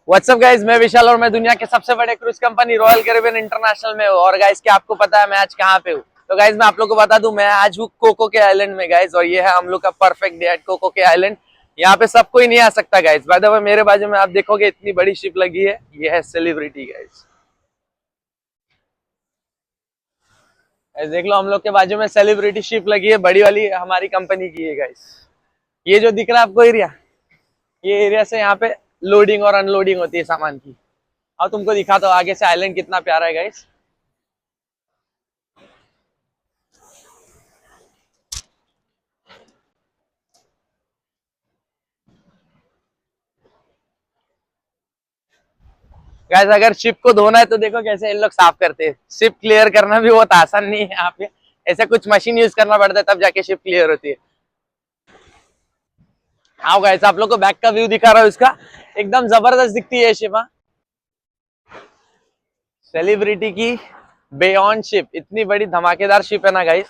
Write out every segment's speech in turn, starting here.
What's up guys, मैं विशाल और मैं दुनिया के सबसे बड़े cruise company royal Caribbean international में हूँ। और गाइज क्या आपको पता है मैं आज कहाँ पे हूँ? तो गाइज मैं आप लोग को बता दूं, मैं आज हूँ कोको के आइलैंड में गाइज। और ये है हम लोग का परफेक्ट डे एट कोको के आइलैंड। यहाँ पे सब कोई नहीं आ सकता गाइज। बाय द वे मेरे बाजू में आप देखोगे इतनी बड़ी शिप लगी है, ये है सेलिब्रिटी गाइज। देख लो, हम लोग के बाजू में सेलिब्रिटी शिप लगी है, बड़ी वाली हमारी कंपनी की है गाइज। ये जो दिख रहा है आपको एरिया, ये एरिया से यहाँ पे लोडिंग और अनलोडिंग होती है सामान की। और तुमको दिखाता हूँ आगे से आइलैंड कितना प्यारा है गाइस। गाइस अगर शिप को धोना है तो देखो कैसे इन लोग साफ करते हैं। शिप क्लियर करना भी बहुत आसान नहीं है यहाँ पे, ऐसे कुछ मशीन यूज करना पड़ता है तब जाके शिप क्लियर होती है। हाँ गाइस, आप लोग को बैक का व्यू दिखा रहा हूँ इसका, एकदम जबरदस्त दिखती है शिप। सेलिब्रिटी की बियॉन्ड शिप, इतनी बड़ी धमाकेदार शिप है ना गाइस।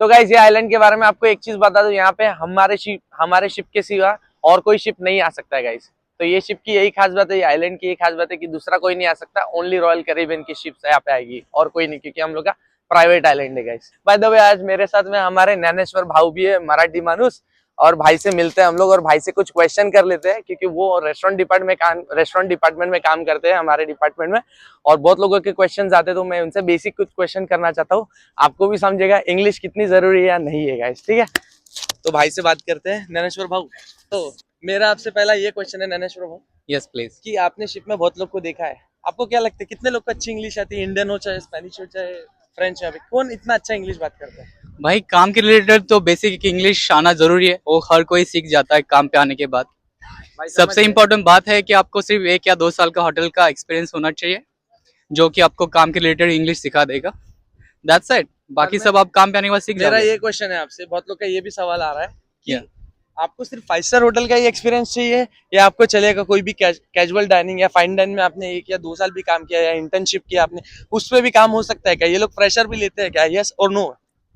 तो गाइस ये आइलैंड के बारे में आपको एक चीज बता दूं, यहाँ पे हमारे शिप के सिवा और कोई शिप नहीं आ सकता है गाइस। तो ये शिप की यही खास बात है, ये आइलैंड की यही खास बात है कि दूसरा कोई नहीं आ सकता। ओनली रॉयल कैरिबियन की शिप यहाँ पे आएगी और कोई नहीं, क्योंकि हम लोग का प्राइवेट आइलैंड है गाइस। बाय द वे आज मेरे साथ में हमारे ज्ञानेश्वर भाऊ भी है, मराठी मानुस। और भाई से मिलते हैं हम लोग और भाई से कुछ क्वेश्चन कर लेते हैं, क्योंकि वो रेस्टोरेंट डिपार्टमेंट में काम करते हैं हमारे डिपार्टमेंट में। और बहुत लोगों के क्वेश्चन आते हैं, तो मैं उनसे बेसिक कुछ क्वेश्चन करना चाहता हूँ। आपको भी समझेगा इंग्लिश कितनी जरूरी है या नहीं है गाइस, ठीक है? तो भाई से बात करते हैं। ज्ञानेश्वर भाऊ, तो मेरा आपसे पहला ये क्वेश्चन है ज्ञानेश्वर भाऊ। Yes please. कि आपने शिप में बहुत लोग को देखा है, आपको क्या लगता है कितने लोग को अच्छी इंग्लिश आती है? इंडियन हो चाहे स्पेनिश हो चाहे फ्रेंच, यहाँ पे कौन इतना अच्छा इंग्लिश बात करता है? भाई काम के रिलेटेड तो बेसिक इंग्लिश आना जरूरी है, वो हर कोई सीख जाता है काम पे आने के बाद। भाई समझ सबसे गए। इम्पोर्टेंट बात है कि आपको सिर्फ 1 या 2 साल का होटल का एक्सपीरियंस होना चाहिए, जो कि आपको काम के रिलेटेड इंग्लिश सिखा देगा। That's it. बाकी सब आप काम पे आने के बाद सीख मेरा जाओगे। ये क्वेश्चन है आपसे, बहुत लोग का ये भी सवाल आ रहा है कि Yeah. आपको सिर्फ 5 स्टार होटल का ही एक्सपीरियंस चाहिए या आपको चलेगा कोई भी कैजुअल डाइनिंग या फाइन डाइनिंग में आपने 1 या 2 साल भी काम किया या इंटर्नशिप किया आपने, उस पर भी काम हो सकता है क्या? ये लोग फ्रेशर भी लेते हैं क्या? यस और नो?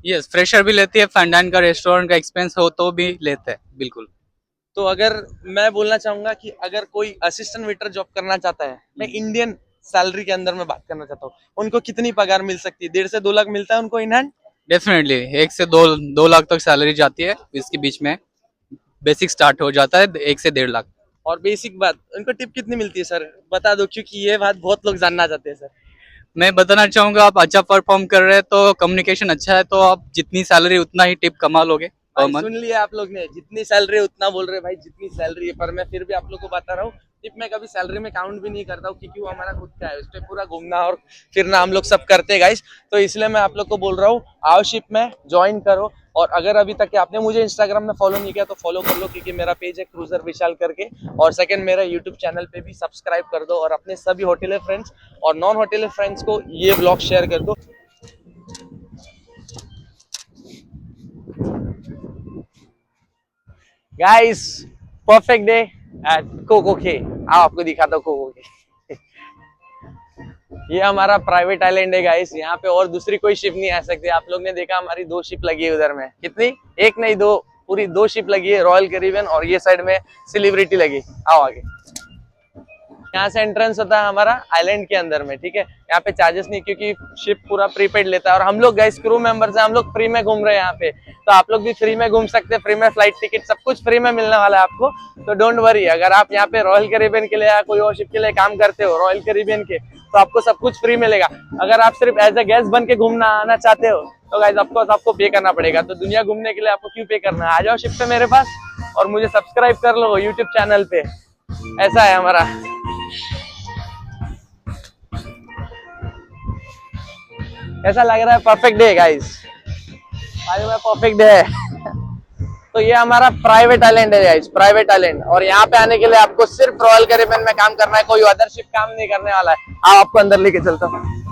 यस, फ्रेशर भी लेते हैं, फैंडान का रेस्टोरेंट का एक्सपीरियंस हो तो भी लेते हैं, बिल्कुल। तो अगर मैं बोलना चाहूंगा कि अगर कोई असिस्टेंट वेटर जॉब करना चाहता है, मैं इंडियन सैलरी के अंदर में बात करना चाहता हूँ, उनको कितनी पगार मिल सकती है? 1.5 से 2 लाख मिलता है उनको इन हैंड? डेफिनेटली 1 से 2 लाख तक सैलरी जाती है, इसके बीच में बेसिक स्टार्ट हो जाता है 1 से 1.5 लाख। और बेसिक बात, उनको टिप कितनी मिलती है सर, बता दो, क्योंकि ये बात बहुत लोग जानना चाहते हैं सर। मैं बताना चाहूंगा, आप अच्छा परफॉर्म कर रहे हैं तो कम्युनिकेशन अच्छा है तो आप जितनी सैलरी उतना ही टिप कमा लोगे पर भाई मंथ। सुन लिया आप लोग ने, जितनी सैलरी उतना बोल रहे भाई, जितनी सैलरी है। पर मैं फिर भी आप लोग को बता रहा हूँ, टिप मैं कभी सैलरी में काउंट भी नहीं करता हूँ, क्योंकि वो हमारा खुद का है, उस पर पूरा घूमना और फिरना हम लोग सब करते हैं गाइस। तो इसलिए मैं आप लोग को बोल रहा हूँ, आओ शिप में ज्वाइन करो। और अगर अभी तक आपने मुझे इंस्टाग्राम में फॉलो नहीं किया तो फॉलो कर लो, क्योंकि मेरा पेज है क्रूजर विशाल करके। और सेकंड, मेरा यूट्यूब चैनल पे भी सब्सक्राइब कर दो और अपने सभी होटलियर फ्रेंड्स और नॉन होटलियर फ्रेंड्स को ये ब्लॉग शेयर कर दो। गाइस परफेक्ट डे एट कोको के। आओ आपको दिखाता हूँ कोको के। ये हमारा प्राइवेट आइलैंड है गाइस, यहाँ पे और दूसरी कोई शिप नहीं आ सकती। आप लोग ने देखा हमारी 2 शिप लगी है उधर में, कितनी? एक नहीं, 2, पूरी 2 शिप लगी है, रॉयल कैरिबियन और ये साइड में सेलिब्रिटी लगी। आओ आगे। यहाँ से एंट्रेंस होता है हमारा आइलैंड के अंदर में, ठीक है? यहाँ पे चार्जेस नहीं, क्योंकि शिप पूरा प्रीपेड लेता है। और हम लोग गाइस क्रू मेंबर्स हैं, हम लोग फ्री में घूम रहे हैं यहाँ पे, तो आप लोग भी फ्री में घूम सकते हैं। फ्री में फ्लाइट टिकट सब कुछ फ्री में मिलने वाला है आपको। तो डोंट वरी, अगर आप यहाँ पे रॉयल कैरिबियन के लिए या कोई और शिप के लिए काम करते हो, रॉयल कैरिबियन के, तो आपको सब कुछ फ्री मिलेगा। अगर आप सिर्फ एज ए गेस्ट बन के घूमना आना चाहते हो तो गाइस ऑफकोर्स आपको पे करना पड़ेगा। तो दुनिया घूमने के लिए आपको क्यों पे करना है? आ जाओ शिप पे मेरे पास और मुझे सब्सक्राइब कर लो यूट्यूब चैनल पे। ऐसा है हमारा। कैसा लग रहा है? परफेक्ट डे गाइस, आज में परफेक्ट डे है। तो ये हमारा प्राइवेट आइलैंड है गाइस, प्राइवेट आइलैंड। और यहाँ पे आने के लिए आपको सिर्फ रॉयल कैरिबियन में काम करना है, कोई अदर शिप काम नहीं करने वाला है। आओ आपको अंदर लेके चलता हूँ।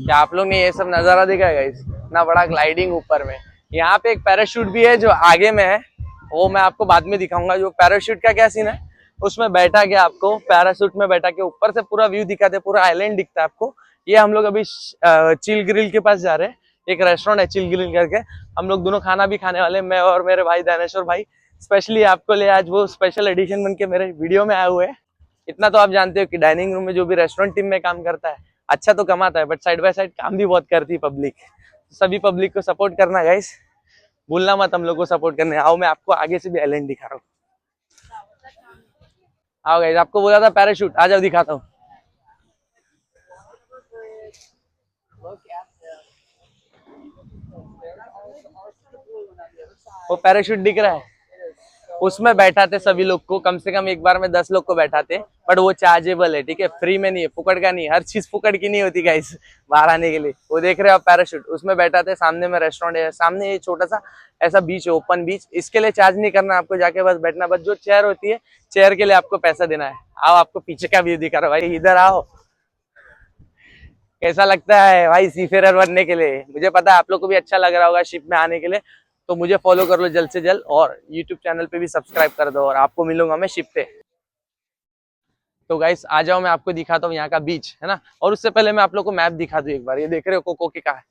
क्या आप लोग ने ये सब नजारा देखा है गाइस? इतना बड़ा ग्लाइडिंग ऊपर में। यहाँ पे एक पैराशूट भी है जो आगे में है, वो मैं आपको बाद में दिखाऊंगा। जो पैराशूट का क्या सीन है, उसमें बैठा के आपको पैराशूट में बैठा के ऊपर से पूरा व्यू दिखाते हैं, पूरा आइलैंड दिखता है आपको। ये हम लोग अभी चिल ग्रिल के पास जा रहे हैं, एक रेस्टोरेंट है चिल ग्रिल करके। हम लोग दोनों खाना भी खाने वाले, मैं और मेरे भाई दानेश्वर भाई। स्पेशली आपको ले आज वो स्पेशल एडिशन बन के मेरे वीडियो में आए हुए हैं। इतना तो आप जानते हो कि डाइनिंग रूम में जो भी रेस्टोरेंट टीम में काम करता है अच्छा तो कमाता है, बट साइड बाय साइड काम भी बहुत करती है पब्लिक। सभी पब्लिक को सपोर्ट करना गाइस, भूलना मत हम लोग को सपोर्ट करने। आओ मैं आपको आगे से भी आइलैंड दिखा रहा हूँ। आओ गाइस, आपको बोला था पैराशूट, आ जाओ दिखाता हूँ। वो पैराशूट दिख रहा है, उसमें बैठाते सभी लोग को, कम से कम एक बार में 10 लोग को बैठाते। बट वो चार्जेबल है, ठीक है, फ्री में नहीं है, फुकड़ का नहीं है। हर चीज फुकड़ की नहीं होती गाइस बाहर आने के लिए। वो देख रहे हो आप पैराशूट, उसमें बैठाते। सामने में रेस्टोरेंट है, सामने ये छोटा सा ऐसा बीच है, ओपन बीच। इसके लिए चार्ज नहीं करना आपको, जाके बस बैठना। बस जो चेयर होती है, चेयर के लिए आपको पैसा देना है। आओ आपको पीछे का व्यू दिखा रहा हूँ भाई, इधर आओ। कैसा लगता है भाई सीफेरर बनने के लिए? मुझे पता है आप लोग को भी अच्छा लग रहा होगा शिप में आने के लिए। तो मुझे फॉलो कर लो जल्द से जल्द, और यूट्यूब चैनल पे भी सब्सक्राइब कर दो, और आपको मिलूंगा मैं शिप पे। तो गाइस आ जाओ, मैं आपको दिखाता हूँ यहाँ का बीच, है ना। और उससे पहले मैं आप लोग को मैप दिखा दूँ एक बार। ये देख रहे हो कोकोके का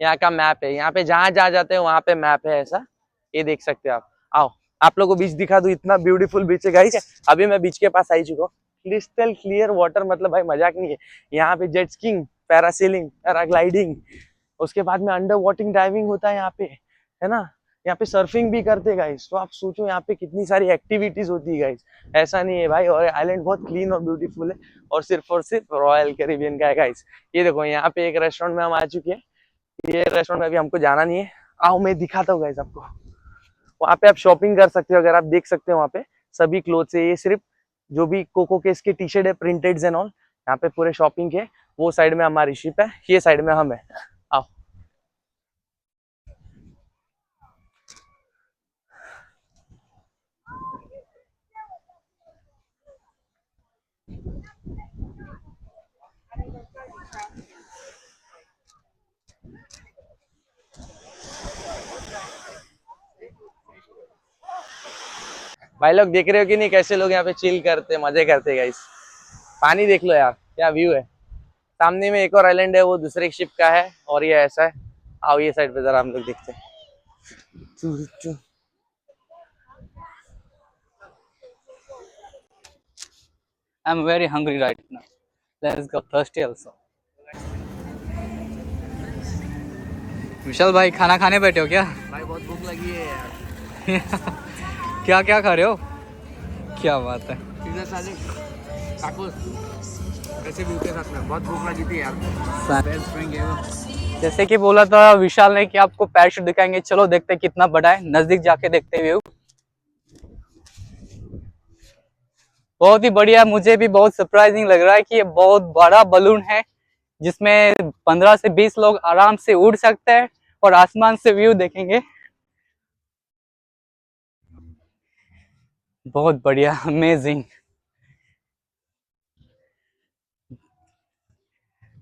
यहाँ का मैप है। यहाँ पे जहां जहाँ जाते हैं वहां पे मैप है ऐसा, ये देख सकते हो आप। आओ आप लोग को बीच दिखा दूँ, इतना ब्यूटीफुल बीच है गाइस। अभी मैं बीच के पास आई चुका हूँ। क्रिस्टल क्लियर वाटर, मतलब भाई मजाक नहीं है। यहाँ पे जेट स्कीइंग, पैरासेलिंग, पैराग्लाइडिंग, उसके बाद में अंडर वाटर डाइविंग होता है यहाँ पे, है ना। यहाँ पे सर्फिंग भी करते गाइस। तो आप सोचो यहाँ पे कितनी सारी एक्टिविटीज होती है गाइस। ऐसा नहीं है भाई। और आइलैंड बहुत क्लीन और ब्यूटीफुल है, और सिर्फ रॉयल कैरिबियन का है गाइस। ये देखो यहाँ पे एक रेस्टोरेंट में हम आ चुके हैं। ये रेस्टोरेंट में अभी हमको जाना नहीं है। आओ मैं दिखाता हूँ गाइस आपको। वहाँ पे आप शॉपिंग कर सकते हो, अगर आप देख सकते हो वहाँ पे सभी क्लोथ्स है। ये सिर्फ जो भी कोको केस के टी शर्ट है, प्रिंटेड एंड ऑल, यहाँ पे पूरे शॉपिंग के। वो साइड में हमारी शिप है, ये साइड में हम है। आओ भाई लोग, देख रहे हो कि नहीं कैसे लोग यहाँ पे चिल करते, मजे करते गाइस। पानी देख लो यार, क्या व्यू है। सामने में एक और आइलैंड है, वो दूसरे शिप का है, और ये ऐसा है। आओ ये साइड पे जरा हम लोग देखते हैं। I'm very hungry right now. Let's go thirsty also. विशाल भाई खाना खाने बैठे हो क्या? भाई बहुत भूख लगी है यार। क्या क्या खा रहे हो? क्या बात है। पिज्जा, साले, टाकोस, ऐसे व्यू के साथ में बहुत भूख लगी थी यार। जैसे कि बोला था विशाल ने कि आपको पैराशूट दिखाएंगे, चलो देखते हैं कितना बड़ा है, नजदीक जाके देखते हैं व्यू। बहुत ही बढ़िया, मुझे भी बहुत सरप्राइजिंग लग रहा है कि ये बहुत बड़ा बलून है जिसमें 15 से 20 लोग आराम से उड़ सकते हैं और आसमान से व्यू देखेंगे। बहुत बढ़िया, amazing.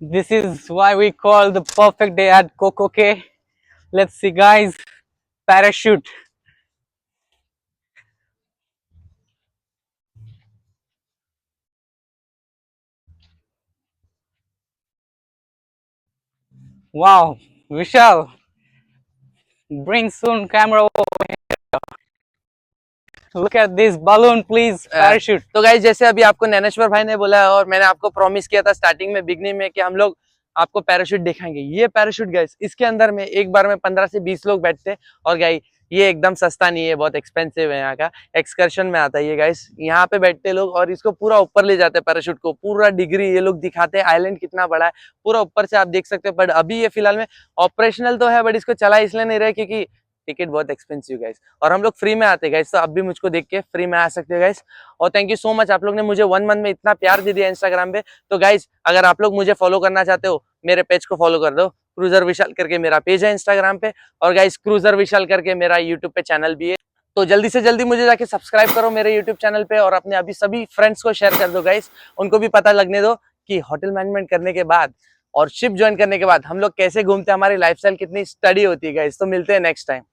This is why we call the perfect day at Kokoke. Let's see guys, parachute. Wow, Vishal, bring soon camera over here. Look at this balloon please, parachute. तो गाइस जैसे अभी आपको नैनेश्वर भाई ने बोला, और मैंने आपको प्रॉमिस किया था स्टार्टिंग में, बिगनिंग में, कि हम लोग आपको पैराशूट दिखाएंगे। ये पैराशूट गाइस, इसके अंदर में एक बार में 15 से 20 लोग बैठते हैं। और गाइस ये एकदम सस्ता नहीं है, बहुत एक्सपेंसिव है। यहाँ का एक्सकर्शन में आता है ये गाइस। यहाँ पे बैठते लोग और इसको पूरा ऊपर ले जाते हैं पैराशूट को, पूरा डिग्री ये लोग दिखाते हैं। आइलैंड कितना बड़ा है पूरा ऊपर से आप देख सकते हो। बट अभी ये फिलहाल में ऑपरेशनल तो है, बट इसको चला इसलिए नहीं रहे क्योंकि टिकट बहुत एक्सपेंसिव गाइस। और हम लोग फ्री में आते गाइस, तो आप भी मुझको देख के फ्री में आ सकते हो गाइस। और थैंक यू सो मच, आप लोग ने मुझे 1 मंथ में इतना प्यार दे दिया इंस्टाग्राम पे। तो गाइस अगर आप लोग मुझे फॉलो करना चाहते हो, मेरे पेज को फॉलो कर दो। क्रूजर विशाल करके मेरा पेज है इंस्टाग्राम पे, और गाइस क्रूजर विशाल करके मेरा यूट्यूब पे चैनल भी है। तो जल्दी से जल्दी मुझे जाके सब्सक्राइब करो मेरे यूट्यूब चैनल पे, और अपने अभी सभी फ्रेंड्स को शेयर कर दो गाइस, उनको भी पता लगने दो कि होटल मैनेजमेंट करने के बाद और शिप ज्वाइन करने के बाद हम लोग कैसे घूमते हैं, हमारी लाइफस्टाइल कितनी स्टडी होती है गाइस। तो मिलते हैं नेक्स्ट टाइम।